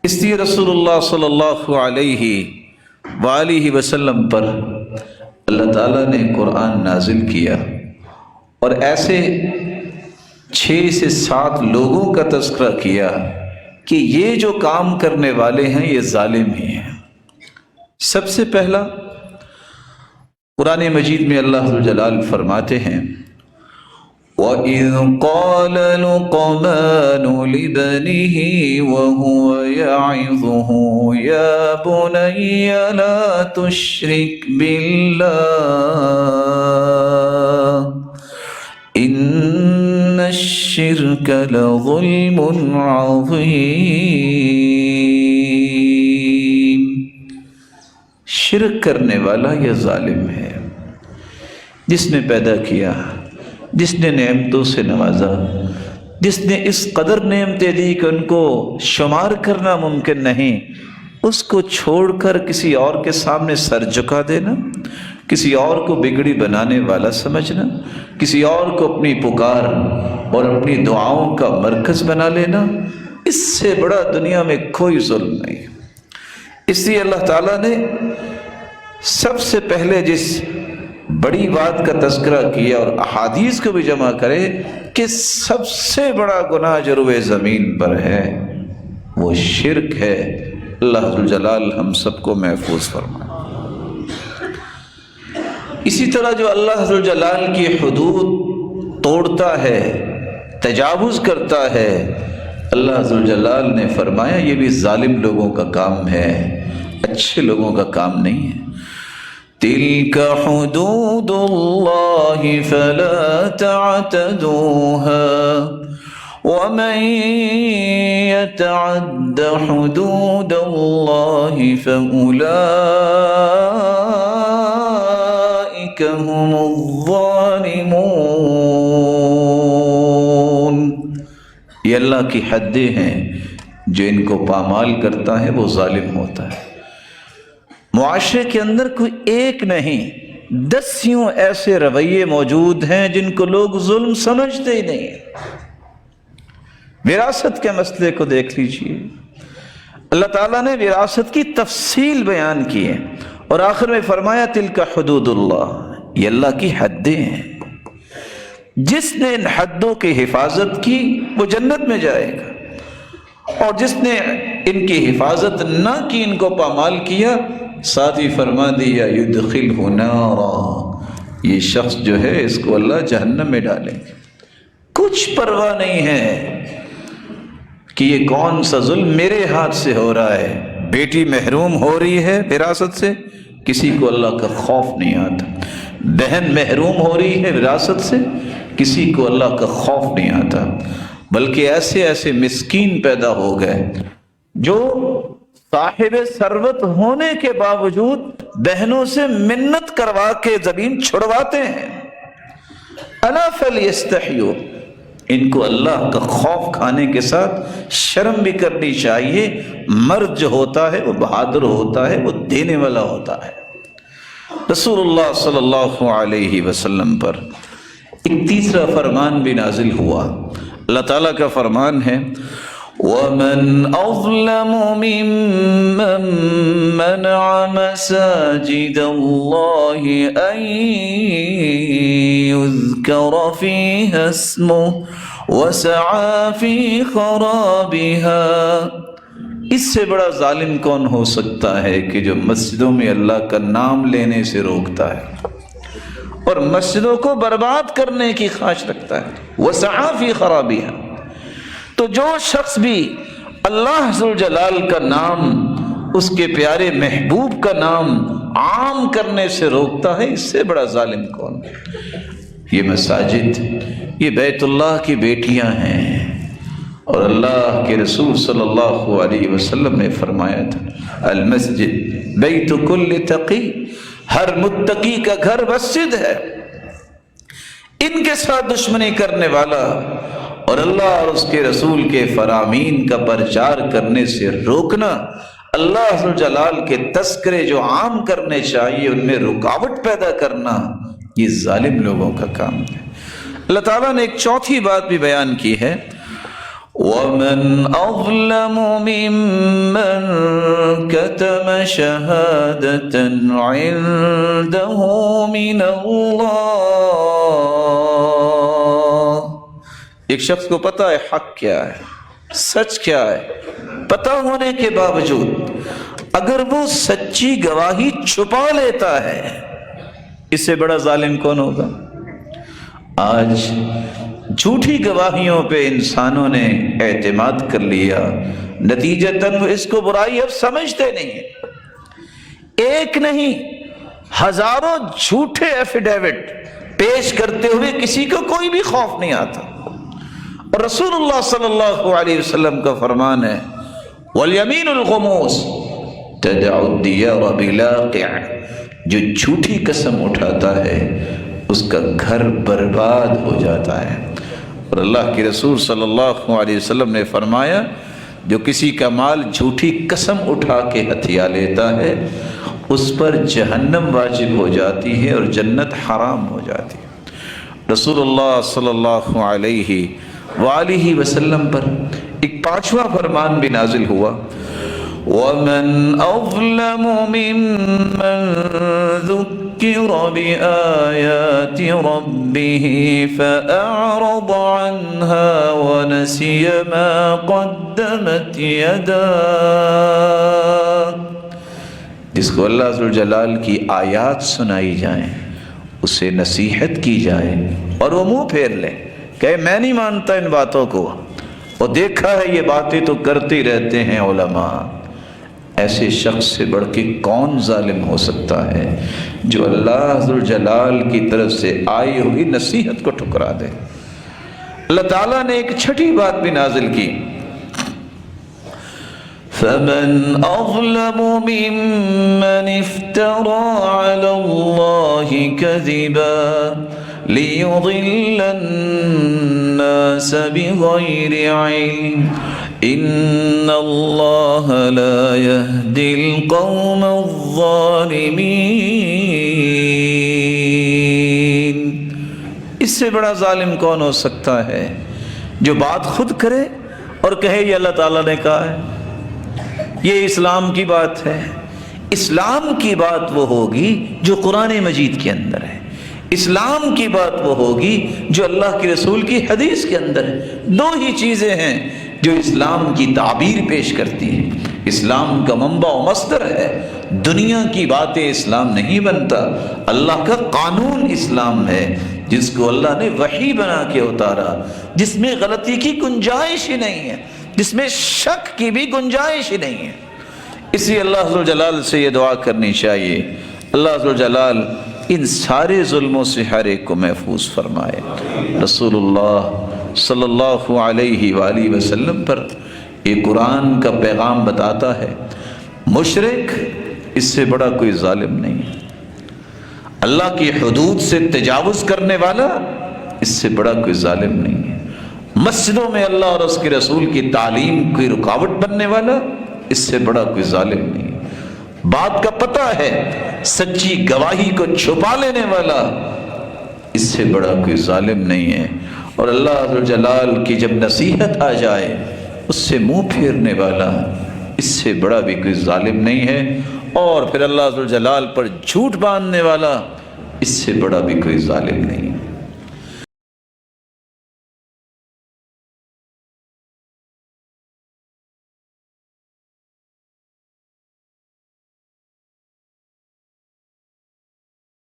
اس لیے رسول اللہ صلی اللہ علیہ وآلہ وسلم پر اللہ تعالیٰ نے قرآن نازل کیا اور ایسے 6 سے 7 لوگوں کا تذکرہ کیا کہ یہ جو کام کرنے والے ہیں یہ ظالم ہی ہیں۔ سب سے پہلا قرآن مجید میں اللہ ذو الجلال فرماتے ہیں وَإِذْ قَالَ لُقْمَانُ لِابْنِهِ وَهُوَ يَعِظُهُ يَا بُنَيَّ لَا تُشْرِكْ بِاللَّهِ إِنَّ الشِّرْكَ لَظُلْمٌ عَظِيمٌ۔ شرک کرنے والا یہ ظالم ہے، جس نے پیدا کیا، جس نے نعمتوں سے نوازا، جس نے اس قدر نعمتیں دی کہ ان کو شمار کرنا ممکن نہیں، اس کو چھوڑ کر کسی اور کے سامنے سر جھکا دینا، کسی اور کو بگڑی بنانے والا سمجھنا، کسی اور کو اپنی پکار اور اپنی دعاؤں کا مرکز بنا لینا، اس سے بڑا دنیا میں کوئی ظلم نہیں۔ اس لیے اللہ تعالیٰ نے سب سے پہلے جس بڑی بات کا تذکرہ کیا اور احادیث کو بھی جمع کرے کہ سب سے بڑا گناہ جو روئے زمین پر ہے وہ شرک ہے۔ اللہ ذو الجلال ہم سب کو محفوظ فرمائے۔ اسی طرح جو اللہ ذو الجلال کی حدود توڑتا ہے، تجاوز کرتا ہے، اللہ ذو الجلال نے فرمایا یہ بھی ظالم لوگوں کا کام ہے، اچھے لوگوں کا کام نہیں ہے۔ تِلْكَ حُدُودُ اللَّهِ فَلَا تَعْتَدُوهَا وَمَن يَتَعَدَّ حُدُودَ اللَّهِ فَأُولَئِكَ هُمُ الظَّالِمُونَ۔ یہ اللہ کی حدیں ہیں، جو ان کو پامال کرتا ہے وہ ظالم ہوتا ہے۔ معاشرے کے اندر کوئی ایک نہیں، 10 یوں ایسے رویے موجود ہیں جن کو لوگ ظلم سمجھتے ہی نہیں۔ وراثت کے مسئلے کو دیکھ لیجئے، اللہ تعالیٰ نے وراثت کی تفصیل بیان کی ہے اور آخر میں فرمایا تلک حدود اللہ، یہ اللہ کی حدیں ہیں، جس نے ان حدوں کی حفاظت کی وہ جنت میں جائے گا، اور جس نے ان کی حفاظت نہ کی، ان کو پامال کیا، ساتھ ہی فرما دیا یدخلہ نارا، یہ شخص جو ہے اس کو اللہ جہنم میں ڈالیں گے۔ کچھ پرواہ نہیں ہے کہ یہ کون سا ظلم میرے ہاتھ سے ہو رہا ہے۔ بیٹی محروم ہو رہی ہے وراثت سے، کسی کو اللہ کا خوف نہیں آتا۔ بہن محروم ہو رہی ہے وراثت سے، کسی کو اللہ کا خوف نہیں آتا، بلکہ ایسے ایسے مسکین پیدا ہو گئے جو صاحب ثروت ہونے کے باوجود بہنوں سے منت کروا کے زمین چھڑواتے ہیں۔ الا فلیستحیوا، ان کو اللہ کا خوف کھانے کے ساتھ شرم بھی کرنی چاہیے۔ مرد جو ہوتا ہے وہ بہادر ہوتا ہے، وہ دینے والا ہوتا ہے۔ رسول اللہ صلی اللہ علیہ وسلم پر ایک تیسرا فرمان بھی نازل ہوا۔ اللہ تعالیٰ کا فرمان ہے وَمَنْ أَظْلَمُ مِمَّنْ مَنَعَ مَسَاجِدَ اللَّهِ أَنْ يُذْكَرَ فِيهَا اسْمُهُ وَسَعَى فِي خَرَابِهَا۔ اس سے بڑا ظالم کون ہو سکتا ہے کہ جو مسجدوں میں اللہ کا نام لینے سے روکتا ہے اور مسجدوں کو برباد کرنے کی خواہش رکھتا ہے۔ وَسَعَى فِي خَرَابِهَا، تو جو شخص بھی اللہ ذو الجلال کا نام، اس کے پیارے محبوب کا نام عام کرنے سے روکتا ہے، اس سے بڑا ظالم کون ہے؟ یہ مساجد، یہ بیت اللہ کی بیٹیاں ہیں، اور اللہ کے رسول صلی اللہ علیہ وسلم نے فرمایا تھا المسجد بیت کل تقی، ہر متقی کا گھر مسجد ہے۔ ان کے ساتھ دشمنی کرنے والا اور اللہ اور اس کے رسول کے فرامین کا پرچار کرنے سے روکنا، اللہ ذو الجلال کے تذکرے جو عام کرنے چاہیے ان میں رکاوٹ پیدا کرنا، یہ ظالم لوگوں کا کام ہے۔ اللہ تعالیٰ نے ایک چوتھی بات بھی بیان کی ہے وَمَنْ أَظْلَمُ مِمَّنْ كَتَمَ شَهَادَةً عِنْدَهُ مِنَ اللَّهِ۔ ایک شخص کو پتہ ہے حق کیا ہے، سچ کیا ہے، پتہ ہونے کے باوجود اگر وہ سچی گواہی چھپا لیتا ہے، اس سے بڑا ظالم کون ہوگا؟ آج جھوٹی گواہیوں پہ انسانوں نے اعتماد کر لیا، نتیجتاً وہ اس کو برائی اب سمجھتے نہیں ہیں۔ ایک نہیں، ہزاروں جھوٹے ایفیڈیوٹ پیش کرتے ہوئے کسی کو کوئی بھی خوف نہیں آتا۔ اور رسول اللہ صلی اللہ علیہ وسلم کا فرمان ہے وَالْيَمِينُ الْغُمُوسُ تَدْعُ الدِّيَارَ بِلَاقِعٍ، جو جھوٹی قسم اٹھاتا ہے اس کا گھر برباد ہو جاتا ہے۔ اور اللہ کے رسول صلی اللہ علیہ وسلم نے فرمایا جو کسی کا مال جھوٹی قسم اٹھا کے ہتھیا لیتا ہے اس پر جہنم واجب ہو جاتی ہے اور جنت حرام ہو جاتی ہے۔ رسول اللہ صلی اللہ علیہ وآلہ وسلم پر ایک پانچواں فرمان بھی نازل ہوا وَمَنْ أَظْلَمُ مِمَّنْ ذُكِّرَ بِآيَاتِ رَبِّهِ فَأَعْرَضَ عَنْهَا وَنَسِيَ مَا قَدَّمَتْ يَدَاهُ۔ جس کو اللہ عز و جلال کی آیات سنائی جائیں، اسے نصیحت کی جائے اور وہ منہ پھیر لے، کہ میں نہیں مانتا ان باتوں کو، اور دیکھا ہے یہ باتیں تو کرتے رہتے ہیں علماء۔ ایسے شخص سے بڑھ کے کون ظالم ہو سکتا ہے جو اللہ عز و جلال کی طرف سے آئی ہوئی نصیحت کو ٹھکرا دے۔ اللہ تعالیٰ نے ایک چھٹی بات بھی نازل کی فَمَنْ أَظْلَمُ مِمَّنِ افْتَرَى عَلَى اللَّهِ كَذِبًا لِيُضِلَّ النَّاسَ بِغَيْرِ عِلْمٍ إِنَّ اللَّهَ لَا يَهْدِي الْقَوْمَ الظَّالِمِينَ۔ اس سے بڑا ظالم کون ہو سکتا ہے جو بات خود کرے اور کہے یہ اللہ تعالیٰ نے کہا ہے، یہ اسلام کی بات ہے۔ اسلام کی بات وہ ہوگی جو قرآن مجید کے اندر ہے، اسلام کی بات وہ ہوگی جو اللہ کے رسول کی حدیث کے اندر ہے۔ دو ہی چیزیں ہیں جو اسلام کی تعبیر پیش کرتی ہیں۔ اسلام کا منبع و مصدر ہے، دنیا کی باتیں اسلام نہیں بنتا، اللہ کا قانون اسلام ہے جس کو اللہ نے وحی بنا کے اتارا، جس میں غلطی کی گنجائش ہی نہیں ہے، جس میں شک کی بھی گنجائش ہی نہیں ہے۔ اسی اللہ عز و جلال سے یہ دعا کرنی چاہیے اللہ عز و جلال ان سارے ظلموں سے ہر ایک کو محفوظ فرمائے۔ رسول اللہ صلی اللہ علیہ وآلہ وسلم پر یہ قرآن کا پیغام بتاتا ہے مشرک اس سے بڑا کوئی ظالم نہیں ہے، اللہ کی حدود سے تجاوز کرنے والا اس سے بڑا کوئی ظالم نہیں ہے، مسجدوں میں اللہ اور اس کے رسول کی تعلیم کی رکاوٹ بننے والا اس سے بڑا کوئی ظالم نہیں ہے، بات کا پتہ ہے سچی گواہی کو چھپا لینے والا اس سے بڑا کوئی ظالم نہیں ہے، اور اللہ عز و جلال کی جب نصیحت آ جائے اس سے منہ پھیرنے والا اس سے بڑا بھی کوئی ظالم نہیں ہے، اور پھر اللہ عز و جلال پر جھوٹ باندھنے والا اس سے بڑا بھی کوئی ظالم نہیں ہے۔